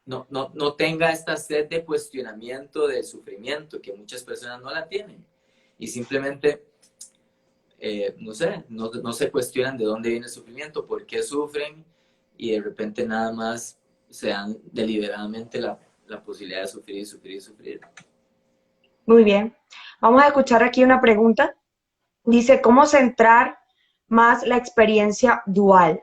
no tenga esta sed de cuestionamiento, de sufrimiento, que muchas personas no la tienen. Y simplemente, no sé, no se cuestionan de dónde viene el sufrimiento, por qué sufren, y de repente nada más se dan deliberadamente la posibilidad de sufrir y sufrir y sufrir. Muy bien. Vamos a escuchar aquí una pregunta. Dice, ¿cómo centrar más la experiencia dual?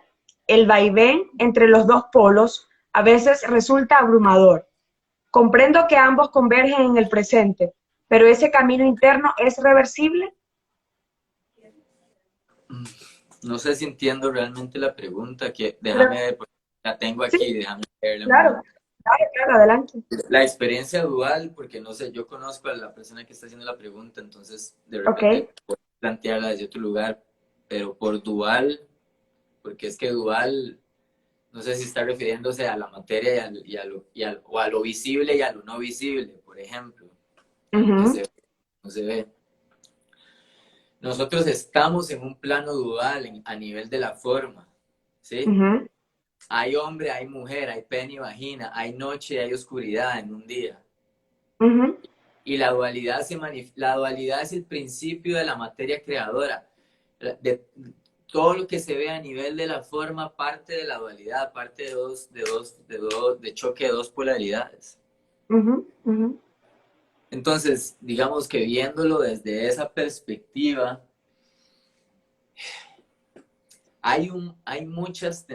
El vaivén entre los dos polos a veces resulta abrumador. Comprendo que ambos convergen en el presente, pero ese camino interno es reversible. No sé si entiendo realmente la pregunta, que Pero, déjame ver, porque la tengo sí, aquí, déjame verla un claro, momento. claro, claro, adelante. La experiencia dual, porque no sé, yo conozco a la persona que está haciendo la pregunta, entonces de Ok. repente puedo plantearla desde otro lugar, pero por dual, porque es que dual, no sé si está refiriéndose a la materia o a lo visible y a lo no visible, por ejemplo, a lo que Ujú, se ve, no se ve. Nosotros estamos en un plano dual a nivel de la forma, ¿sí? ujú, Hay hombre, hay mujer, hay pene y vagina, hay noche y hay oscuridad en un día. ujú. Y la dualidad es el principio de la materia creadora. De, todo lo que se ve a nivel de la forma parte de la dualidad, parte de choque de dos polaridades. Ujú, ujú. Entonces, digamos que viéndolo desde esa perspectiva, hay muchas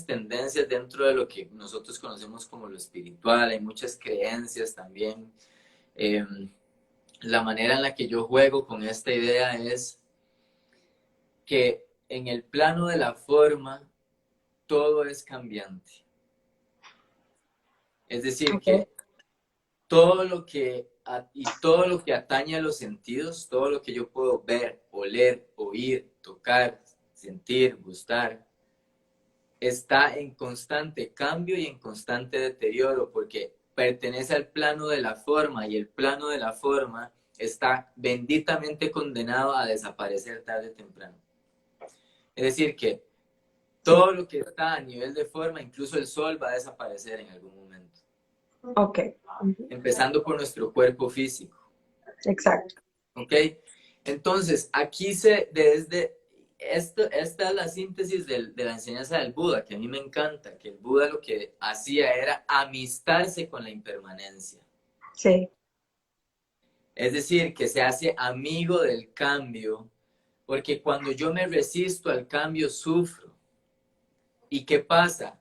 tendencias dentro de lo que nosotros conocemos como lo espiritual, hay muchas creencias también. Eh, la manera en la que yo juego con esta idea es que en el plano de la forma todo es cambiante. Es decir, Ok. que todo lo que atañe a los sentidos, todo lo que yo puedo ver, oler, oír, tocar, sentir, gustar, está en constante cambio y en constante deterioro porque pertenece al plano de la forma y el plano de la forma está benditamente condenado a desaparecer tarde o temprano. Es decir, que Sí. todo lo que está a nivel de forma, incluso el sol, va a desaparecer en algún momento, Ok. Ujú. empezando por nuestro cuerpo físico. Exacto. ¿Ok? Entonces, esta es la síntesis de la enseñanza del Buda, que a mí me encanta, que el Buda lo que hacía era amistarse con la impermanencia. Sí. Es decir, que se hace amigo del cambio, porque cuando yo me resisto al cambio, sufro. ¿Y qué pasa?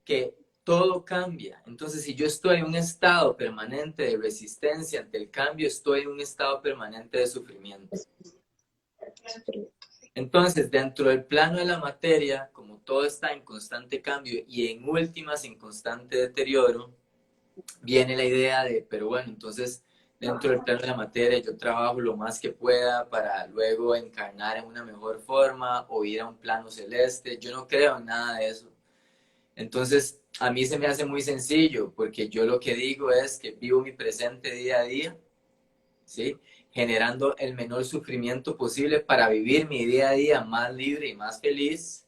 Que todo cambia. Entonces, si yo estoy en un estado permanente de resistencia ante el cambio, estoy en un estado permanente de sufrimiento. Entonces, dentro del plano de la materia, como todo está en constante cambio y en últimas en constante deterioro, viene la idea de, pero bueno, entonces dentro del plano de la materia yo trabajo lo más que pueda para luego encarnar en una mejor forma o ir a un plano celeste. Yo no creo en nada de eso. Entonces, a mí se me hace muy sencillo porque yo lo que digo es que vivo mi presente día a día, ¿sí? Generando el menor sufrimiento posible para vivir mi día a día más libre y más feliz.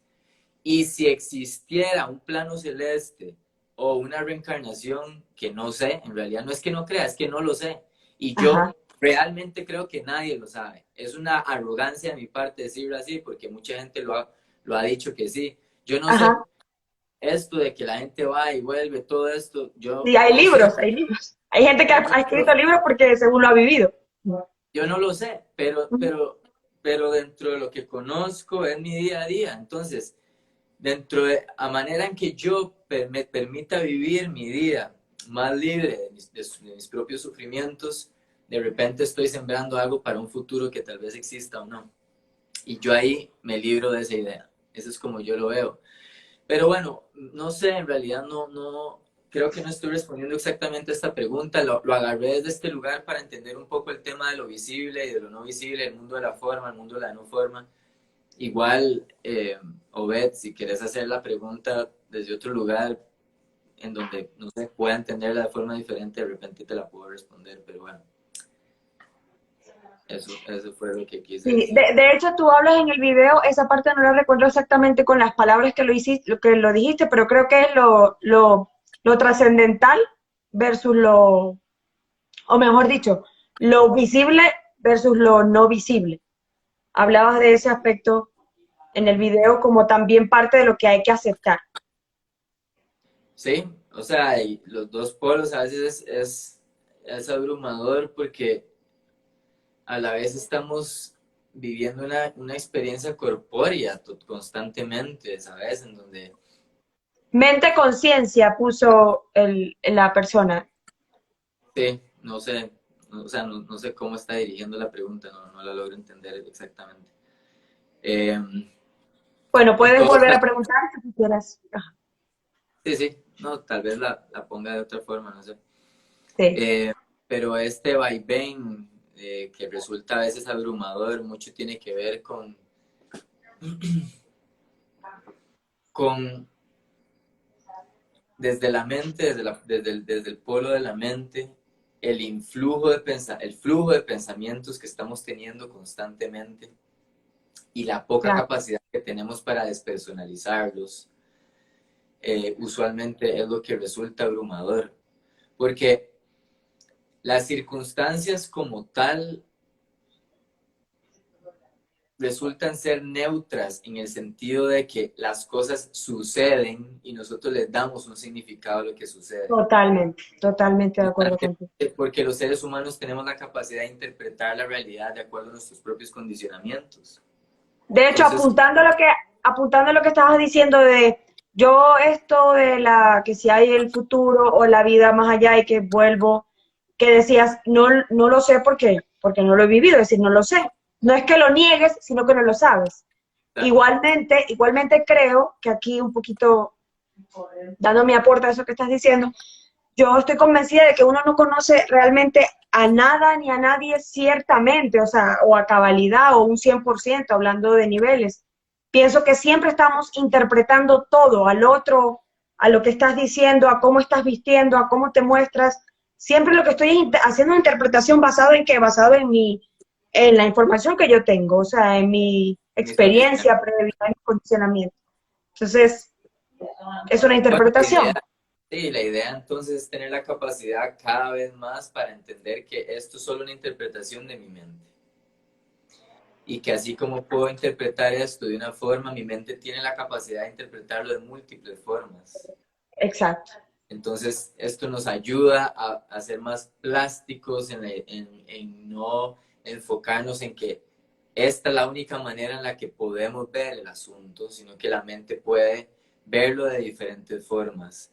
Y si existiera un plano celeste o una reencarnación que no sé, en realidad no es que no crea, es que no lo sé. Y Ajá. yo realmente creo que nadie lo sabe. Es una arrogancia de mi parte decirlo así, porque mucha gente lo ha dicho que sí. Yo no sé Ajá. esto de que la gente va y vuelve, todo esto, yo Sí, hay no sé. libros, hay libros. Hay gente que ha escrito libros porque según lo ha vivido. Yo no lo sé, pero dentro de lo que conozco es mi día a día. Entonces, dentro de la manera en que yo me permita vivir mi día más libre de mis propios sufrimientos, de repente estoy sembrando algo para un futuro que tal vez exista o no. Y yo ahí me libro de esa idea. Eso es como yo lo veo. Pero bueno, no sé, en realidad creo que no estoy respondiendo exactamente a esta pregunta. Lo agarré desde este lugar para entender un poco el tema de lo visible y de lo no visible, el mundo de la forma, el mundo de la no forma. Igual, Obed, si quieres hacer la pregunta desde otro lugar en donde no se pueda entenderla de forma diferente, de repente te la puedo responder, pero bueno. Eso fue lo que quise Sí, decir. de hecho tú hablas en el video, esa parte no la recuerdo exactamente con las palabras que lo hiciste, que lo dijiste, pero creo que es lo trascendental versus o mejor dicho, lo visible versus lo no visible. Hablabas de ese aspecto en el video como también parte de lo que hay que aceptar. Sí, o sea, y los dos polos a veces es abrumador porque a la vez estamos viviendo una experiencia corpórea constantemente, ¿sabes? En donde, Mente conciencia puso la persona. sí, no sé, o sea, no sé cómo está dirigiendo la pregunta, no la logro entender exactamente. Eh, Bueno, en puedes todo volver a caso, preguntar si quieras. Ajá, sí, sí, no, tal vez la ponga de otra forma, no sé. sí, Eh, pero este vaivén que resulta a veces abrumador, mucho tiene que ver con desde la mente, desde el polo de la mente, el flujo de pensamientos que estamos teniendo constantemente y la poca claro. capacidad que tenemos para despersonalizarlos, usualmente es lo que resulta abrumador. Porque las circunstancias como tal resultan ser neutras en el sentido de que las cosas suceden y nosotros les damos un significado a lo que sucede. Totalmente de acuerdo Justamente contigo. porque los seres humanos tenemos la capacidad de interpretar la realidad de acuerdo a nuestros propios condicionamientos. De hecho, Entonces, apuntando a lo que estabas diciendo de yo esto de que si hay el futuro o la vida más allá y que vuelvo, que decías, no lo sé porque no lo he vivido, es decir, no lo sé. No es que lo niegues, sino que no lo sabes. Igualmente creo que aquí un poquito dando mi aporte a eso que estás diciendo, yo estoy convencida de que uno no conoce realmente a nada ni a nadie ciertamente, o sea, o a cabalidad o un 100% hablando de niveles. Pienso que siempre estamos interpretando todo al otro, a lo que estás diciendo, a cómo estás vistiendo, a cómo te muestras. Siempre lo que estoy haciendo una interpretación basado en qué, basado en la información que yo tengo, o sea, en mi mis condiciones. experiencia previa, en mi condicionamiento. Entonces, es una Bueno, interpretación. sí, la idea entonces es tener la capacidad cada vez más para entender que esto es solo una interpretación de mi mente. Y que así como puedo interpretar esto de una forma, mi mente tiene la capacidad de interpretarlo de múltiples formas. Exacto. Entonces, esto nos ayuda a ser más plásticos en no enfocarnos en que esta es la única manera en la que podemos ver el asunto, sino que la mente puede verlo de diferentes formas.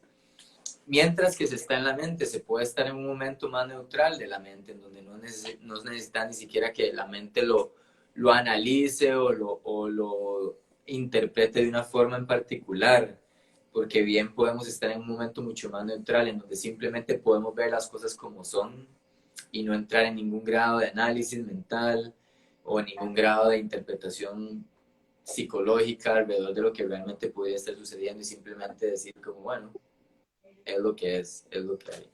Mientras que se está en la mente, se puede estar en un momento más neutral de la mente, en donde no necesita ni siquiera que la mente lo analice o lo interprete de una forma en particular, porque bien podemos estar en un momento mucho más neutral, en donde simplemente podemos ver las cosas como son y no entrar en ningún grado de análisis mental o ningún grado de interpretación psicológica alrededor de lo que realmente podría estar sucediendo y simplemente decir como, bueno, es lo que es lo que hay.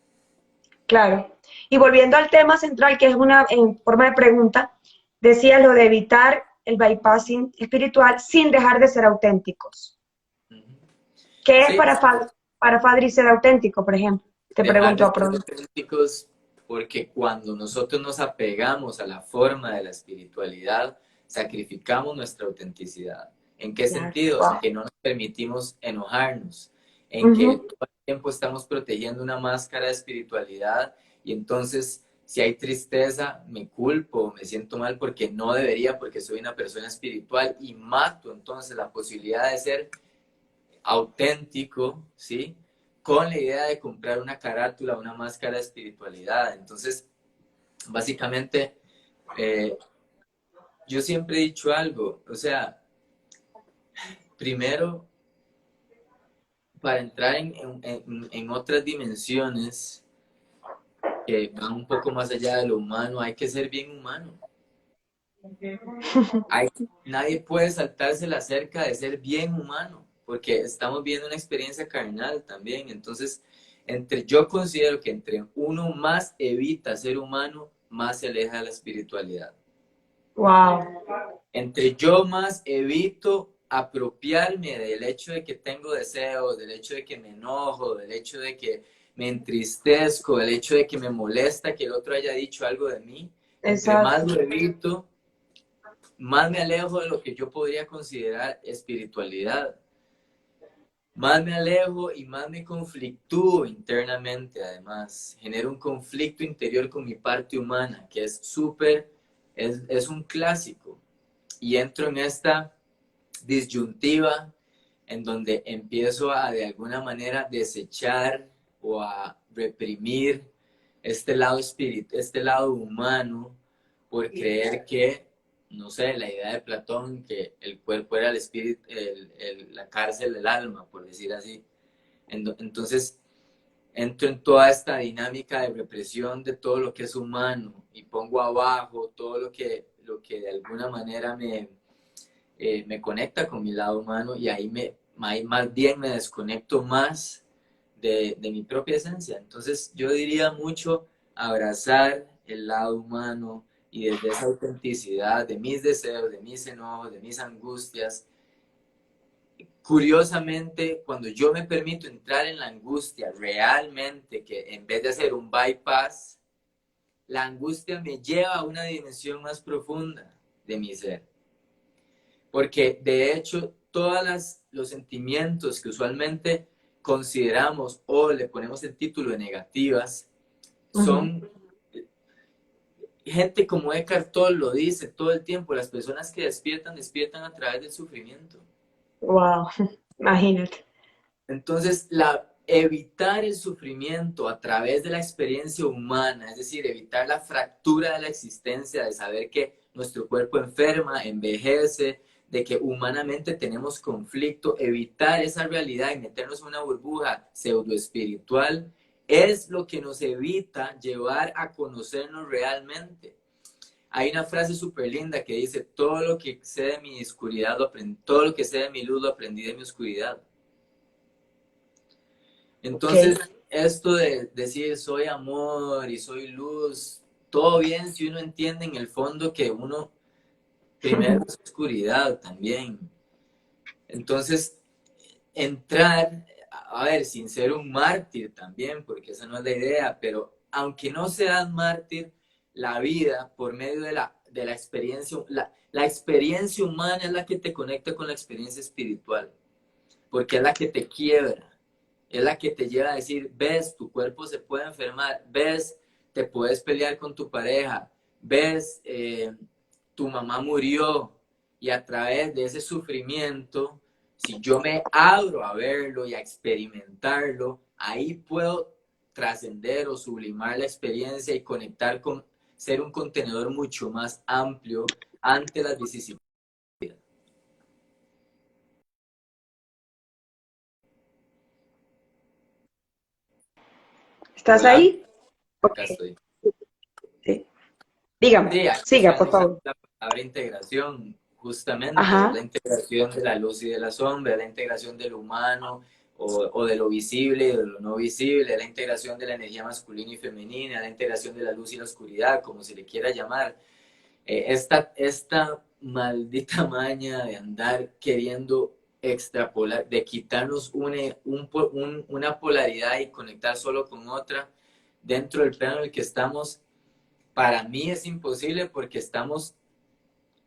Claro. Y volviendo al tema central, que es una en forma de pregunta, decía lo de evitar el bypassing espiritual sin dejar de ser auténticos. ¿Qué es Sí, para Fadri ser auténtico, por ejemplo? Te dejar pregunto de a ser pronto. auténticos porque cuando nosotros nos apegamos a la forma de la espiritualidad, sacrificamos nuestra autenticidad. ¿En qué Claro. sentido? En Wow. que no nos permitimos enojarnos, en que Ujú. todo el tiempo estamos protegiendo una máscara de espiritualidad y entonces si hay tristeza, me culpo, me siento mal porque no debería, porque soy una persona espiritual y mato entonces la posibilidad de ser auténtico, ¿sí? Con la idea de comprar una carátula, una máscara de espiritualidad. Entonces, básicamente, eh, yo siempre he dicho algo, o sea, primero, para entrar en otras dimensiones que van un poco más allá de lo humano, hay que ser bien humano. Hay, nadie puede saltarse la cerca de ser bien humano, porque estamos viendo una experiencia carnal también. Entonces, yo considero que entre uno más evita ser humano, más se aleja de la espiritualidad. Wow. Entre yo más evito apropiarme del hecho de que tengo deseos, del hecho de que me enojo, del hecho de que me entristezco, del hecho de que me molesta que el otro haya dicho algo de mí, entre más Exacto. lo evito, más me alejo de lo que yo podría considerar espiritualidad. Más me alejo y más me conflictúo internamente, además. Genero un conflicto interior con mi parte humana, que es súper, es un clásico. Y entro en esta disyuntiva en donde empiezo a de alguna manera desechar o a reprimir este lado espíritu, este lado humano, por creer que, no sé, la idea de Platón, que el cuerpo era el espíritu, la cárcel del alma, por decir así. Entonces, entro en toda esta dinámica de represión de todo lo que es humano y pongo abajo todo lo que de alguna manera me conecta con mi lado humano y ahí más bien me desconecto más de mi propia esencia. Entonces yo diría mucho abrazar el lado humano y desde esa autenticidad de mis deseos, de mis enojos, de mis angustias. Curiosamente, cuando yo me permito entrar en la angustia realmente, que en vez de hacer un bypass, la angustia me lleva a una dimensión más profunda de mi ser. Porque de hecho, todos los sentimientos que usualmente consideramos o le ponemos el título de negativas, Ujú. son gente como Eckhart Tolle lo dice todo el tiempo, las personas que despiertan, despiertan a través del sufrimiento. Wow. Imagínate. Entonces, evitar el sufrimiento a través de la experiencia humana, es decir, evitar la fractura de la existencia, de saber que nuestro cuerpo enferma, envejece, de que humanamente tenemos conflicto, evitar esa realidad y meternos en una burbuja pseudoespiritual, es lo que nos evita llevar a conocernos realmente. Hay una frase súper linda que dice, todo lo que sé de mi oscuridad lo aprendí, todo lo que sé de mi luz lo aprendí de mi oscuridad. Ok. Entonces, esto de decir soy amor y soy luz, todo bien si uno entiende en el fondo que uno primero es oscuridad también. Entonces, entrar, a ver, sin ser un mártir también, porque esa no es la idea, pero aunque no seas mártir, la vida por medio de la experiencia, la experiencia humana es la que te conecta con la experiencia espiritual, porque es la que te quiebra. Es la que te lleva a decir, ves, tu cuerpo se puede enfermar, ves, te puedes pelear con tu pareja, ves, tu mamá murió y a través de ese sufrimiento, si yo me abro a verlo y a experimentarlo, ahí puedo trascender o sublimar la experiencia y conectar con ser un contenedor mucho más amplio ante las vicisitudes. ¿Estás Hola, ahí? Ok. acá estoy. Sí. Dígame. Sí, aquí Siga, están por usando favor. la palabra integración, justamente, es la Ajá. integración de la luz y de la sombra, es la integración de lo humano o de lo visible y de lo no visible, es la integración de la energía masculina y femenina, es la integración de la luz y la oscuridad, como se le quiera llamar. Esta maldita maña de andar queriendo extrapolar, de quitarnos una polaridad y conectar solo con otra dentro del plano en el que estamos, para mí es imposible porque estamos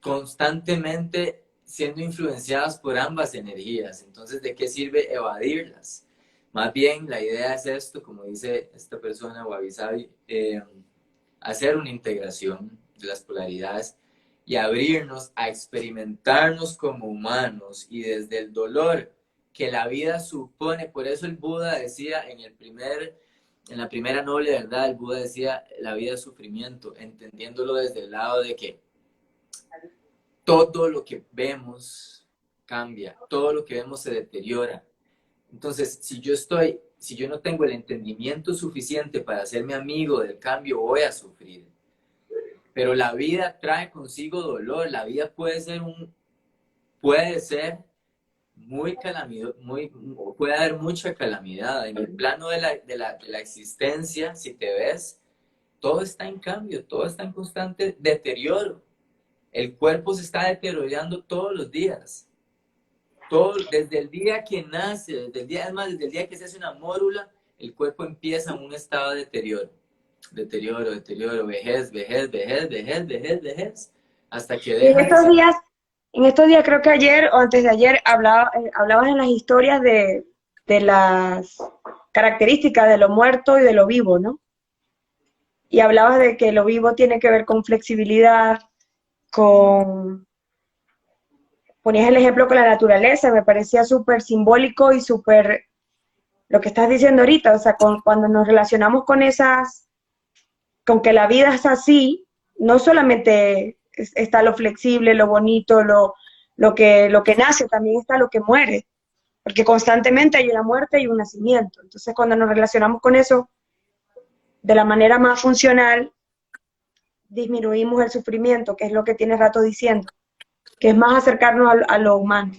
constantemente siendo influenciados por ambas energías. Entonces, ¿de qué sirve evadirlas? Más bien, la idea es esto, como dice esta persona, Wabi Sabi, hacer una integración de las polaridades y abrirnos a experimentarnos como humanos y desde el dolor que la vida supone. Por eso el Buda decía en la primera noble verdad, el Buda decía la vida es sufrimiento, entendiéndolo desde el lado de que todo lo que vemos cambia, todo lo que vemos se deteriora. Entonces, si yo no tengo el entendimiento suficiente para hacerme amigo del cambio, voy a sufrir. Pero la vida trae consigo dolor, la vida puede ser muy calamidad, puede haber mucha calamidad. En el plano de la existencia, si te ves, todo está en cambio, todo está en constante deterioro. El cuerpo se está deteriorando todos los días. Todo, desde el día que nace, desde el día, además, desde el día que se hace una mórula, el cuerpo empieza en un estado de deterioro. Deterioro, deterioro, vejez, vejez, vejez, vejez, vejez, vejez, hasta que Y deja de ser. en estos días creo que ayer o antes de ayer hablabas en las historias de las características de lo muerto y de lo vivo, ¿no? Y hablabas de que lo vivo tiene que ver con flexibilidad, con... Ponías el ejemplo con la naturaleza, me parecía súper simbólico y súper lo que estás diciendo ahorita, o sea, cuando nos relacionamos con con que la vida es así, no solamente está lo flexible, lo bonito, lo que nace, también está lo que muere, porque constantemente hay una muerte y un nacimiento. Entonces, cuando nos relacionamos con eso de la manera más funcional, disminuimos el sufrimiento, que es lo que tiene rato diciendo, que es más acercarnos a lo humano.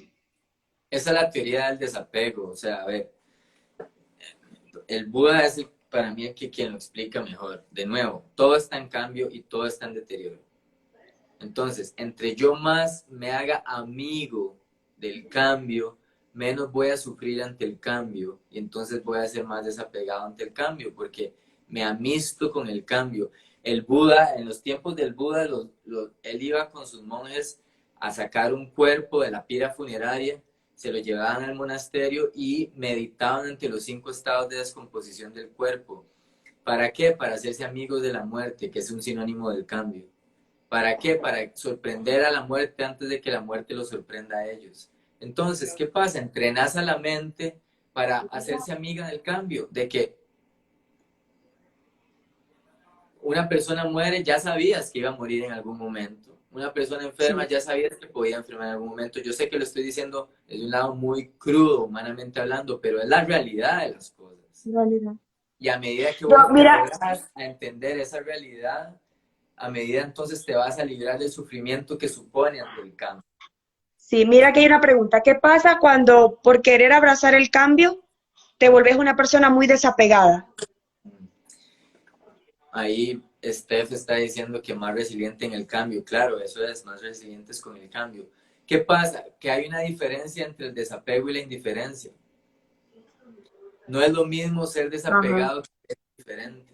Esa es la teoría del desapego. O sea, a ver, el Buda es para mí quien lo explica mejor. De nuevo, todo está en cambio y todo está en deterioro. Entonces, entre yo más me haga amigo del cambio, menos voy a sufrir ante el cambio y entonces voy a ser más desapegado ante el cambio porque me amisto con el cambio. El Buda, en los tiempos del Buda, él iba con sus monjes a sacar un cuerpo de la pira funeraria, se lo llevaban al monasterio y meditaban ante los 5 estados de descomposición del cuerpo. ¿Para qué? Para hacerse amigos de la muerte, que es un sinónimo del cambio. ¿Para qué? Para sorprender a la muerte antes de que la muerte los sorprenda a ellos. Entonces, ¿qué pasa? Entrenas a la mente para hacerse amiga del cambio, de que una persona muere, ya sabías que iba a morir en algún momento. Una persona enferma, Sí, ya sabías que podía enfermar en algún momento. Yo sé que lo estoy diciendo desde un lado muy crudo, humanamente hablando, pero es la realidad de las cosas. en realidad. Y a medida que Yo, vos mira, logras a entender esa realidad, a medida entonces te vas a librar del sufrimiento que supone ante el cambio. sí, mira que hay una pregunta. ¿Qué pasa cuando por querer abrazar el cambio te vuelves una persona muy desapegada? Ahí Steph está diciendo que más resiliente en el cambio. Claro, eso es, más resilientes con el cambio. ¿Qué pasa? Que hay una diferencia entre el desapego y la indiferencia. No es lo mismo ser Ajá. desapegado que ser indiferente.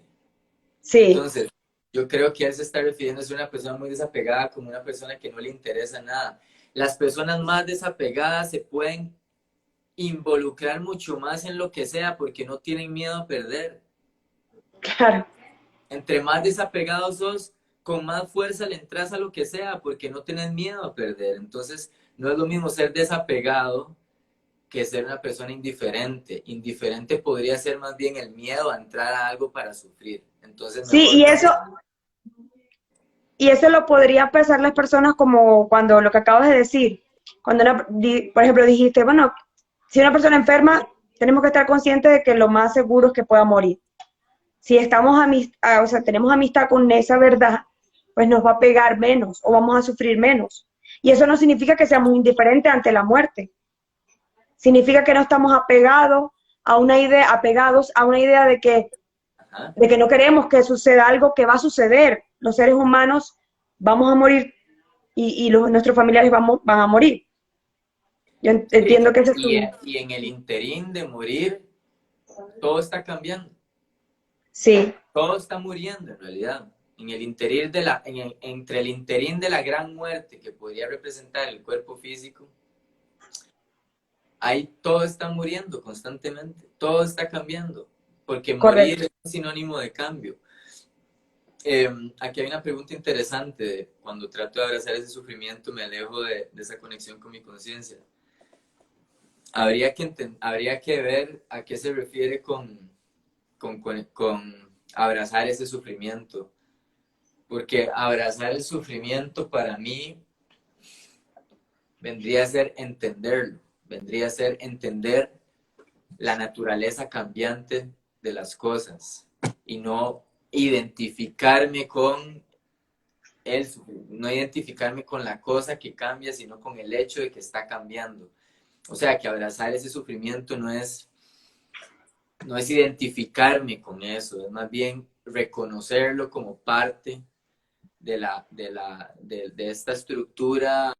Sí, Entonces, yo creo que él se está refiriendo a ser una persona muy desapegada como una persona que no le interesa nada. Las personas más desapegadas se pueden involucrar mucho más en lo que sea porque no tienen miedo a perder. claro. Entre más desapegados sos, con más fuerza le entras a lo que sea porque no tenés miedo a perder. Entonces, no es lo mismo ser desapegado que ser una persona indiferente. Indiferente podría ser más bien el miedo a entrar a algo para sufrir. Entonces, Sí, mejor no. y eso lo podrían pensar las personas como cuando lo que acabas de decir, cuando por ejemplo dijiste, bueno, si una persona enferma, tenemos que estar conscientes de que lo más seguro es que pueda morir. Si o sea, tenemos amistad con esa verdad, pues nos va a pegar menos o vamos a sufrir menos. Y eso no significa que seamos indiferentes ante la muerte. Significa que no estamos apegados a una idea Ajá. de que no queremos que suceda algo que va a suceder. Los seres humanos vamos a morir nuestros familiares van a morir. Yo Sí. entiendo que ese es Y, tu... y en el interín de morir, todo está cambiando. Sí, Todo está muriendo en realidad. En el interín entre el interín de la gran muerte que podría representar el cuerpo físico, ahí todo está muriendo constantemente, todo está cambiando, porque morir correcto. es un sinónimo de cambio. Aquí hay una pregunta interesante, cuando trato de abrazar ese sufrimiento me alejo de esa conexión con mi conciencia. Habría que ver a qué se refiere con abrazar ese sufrimiento, porque abrazar el sufrimiento para mí vendría a ser entenderlo, vendría a ser entender la naturaleza cambiante de las cosas y no identificarme con él, no identificarme con la cosa que cambia, sino con el hecho de que está cambiando. O sea, que abrazar ese sufrimiento no es identificarme con eso, es más bien reconocerlo como parte de esta estructura